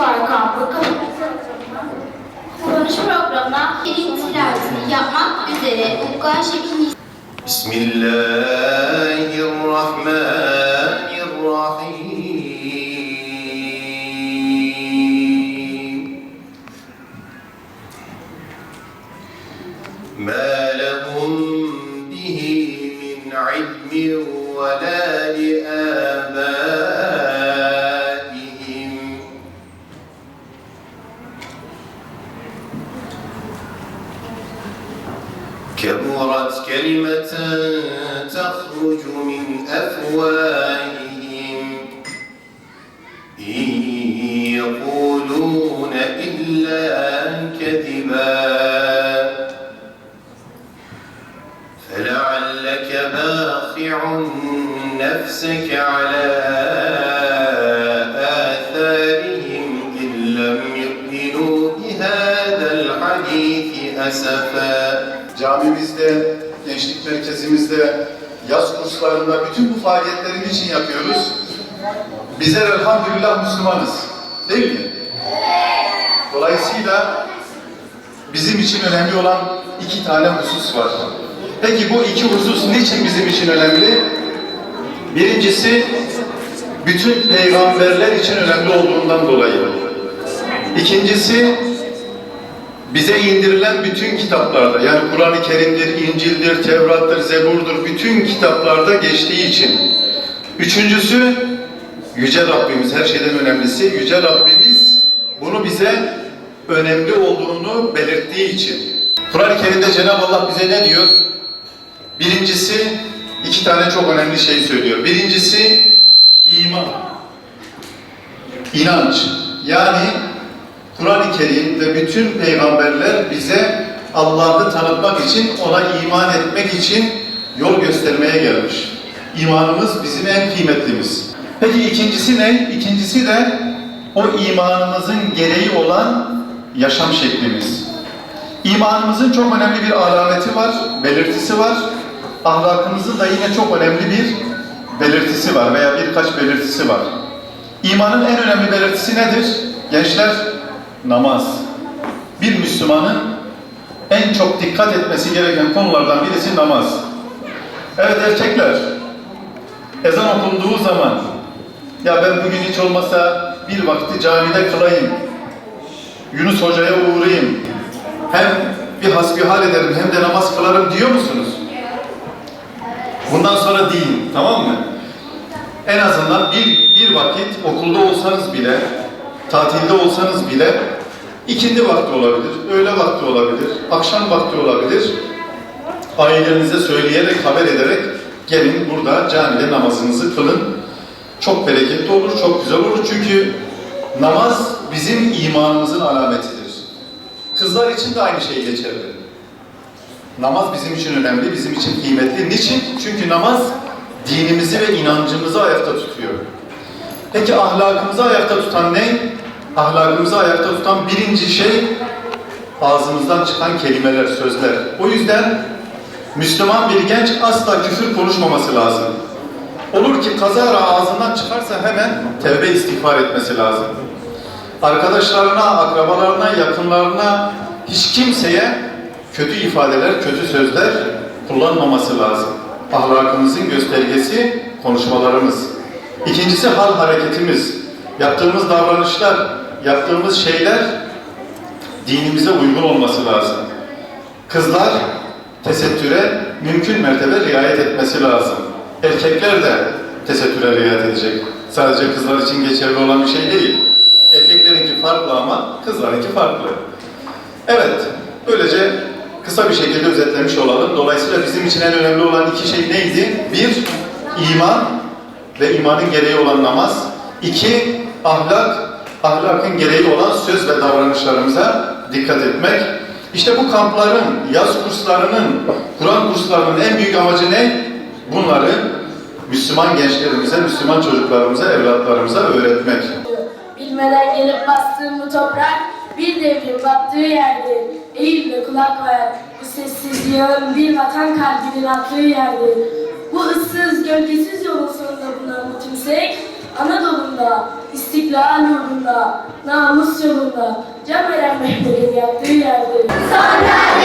fuar kampı kullanış programına birinci tilavetini yapmak üzere Ukka Şekil. Bismillahirrahmanirrahim. Ma lahum bihi min ilmin ve la li âbâihim. كبرت كلمة تخرج من أفواههم إن يقولون إلا كذبا فلعلك باخع نفسك على آثارهم إن لم يؤمنوا بهذا الحديث أسفا. Camimizde, gençlik merkezimizde, yaz kurslarında bütün bu faaliyetleri için yapıyoruz. Bizler elhamdülillah Müslümanız. Değil mi? Dolayısıyla bizim için önemli olan iki tane husus var. Peki bu iki husus niçin bizim için önemli? Birincisi, bütün peygamberler için önemli olduğundan dolayı. İkincisi, bize indirilen bütün kitaplarda, yani Kur'an-ı Kerim'dir, İncil'dir, Tevrat'tır, Zebur'dur, bütün kitaplarda geçtiği için. Üçüncüsü, Yüce Rabbimiz, her şeyden önemlisi, Yüce Rabbimiz bunu bize önemli olduğunu belirttiği için. Kur'an-ı Kerim'de Cenab-ı Allah bize ne diyor? Birincisi, iki tane çok önemli şey söylüyor. Birincisi, iman, inanç. Yani Kur'an-ı Kerim ve bütün peygamberler bize Allah'ı tanıtmak için, ona iman etmek için yol göstermeye gelmiş. İmanımız bizim en kıymetlimiz. Peki ikincisi ne? İkincisi de o imanımızın gereği olan yaşam şeklimiz. İmanımızın çok önemli bir alameti var, belirtisi var. Ahlakımızın da yine çok önemli bir belirtisi var veya birkaç belirtisi var. İmanın en önemli belirtisi nedir? Gençler, namaz. Bir Müslümanın en çok dikkat etmesi gereken konulardan birisi namaz. Evet erkekler, ezan okunduğu zaman, ya ben bugün hiç olmasa bir vakti camide kılayım, Yunus Hoca'ya uğrayayım, hem bir hasbihal ederim hem de namaz kılarım diyor musunuz? Bundan sonra değil, tamam mı? En azından bir vakit okulda olsanız bile, tatilde olsanız bile ikindi vakti olabilir, öğle vakti olabilir, akşam vakti olabilir. Ailenize söyleyerek, haber ederek gelin burada camide namazınızı kılın. Çok bereketli olur, çok güzel olur. Çünkü namaz bizim imanımızın alametidir. Kızlar için de aynı şey geçerli. Namaz bizim için önemli, bizim için kıymetli. Niçin? Çünkü namaz dinimizi ve inancımızı ayakta tutuyor. Peki ahlakımızı ayakta tutan ne? Ahlakımızı ayakta tutan birinci şey ağzımızdan çıkan kelimeler, sözler. O yüzden Müslüman bir genç asla küfür konuşmaması lazım. Olur ki kazara ağzından çıkarsa hemen tevbe istiğfar etmesi lazım. Arkadaşlarına, akrabalarına, yakınlarına, hiç kimseye kötü ifadeler, kötü sözler kullanmaması lazım. Ahlakımızın göstergesi konuşmalarımız. İkincisi hal hareketimiz. Yaptığımız davranışlar, yaptığımız şeyler dinimize uygun olması lazım. Kızlar tesettüre mümkün mertebe riayet etmesi lazım. Erkekler de tesettüre riayet edecek. Sadece kızlar için geçerli olan bir şey değil. Erkeklerinki farklı ama kızlarınki farklı. Evet, böylece kısa bir şekilde özetlemiş olalım. Dolayısıyla bizim için en önemli olan iki şey neydi? Bir, iman ve imanın gereği olan namaz. İki, ahlak, ahlakın gereği olan söz ve davranışlarımıza dikkat etmek. İşte bu kampların, yaz kurslarının, Kur'an kurslarının en büyük amacı ne? Bunları Müslüman gençlerimize, Müslüman çocuklarımıza, evlatlarımıza öğretmek. Bilmeden gelip bastığım bu toprak, bir devrin battığı yerdir. Eğil ve kulak ver, bu sessizliğin bir vatan kalbinin attığı yerdir. Bu ıssız, gölgesiz yolun sonunda bulunan bu tümsek, Anadolu'nda İstiklal uğrunda, namus yolunda, can veren Mehmet'in yattığı yerdir. Sonra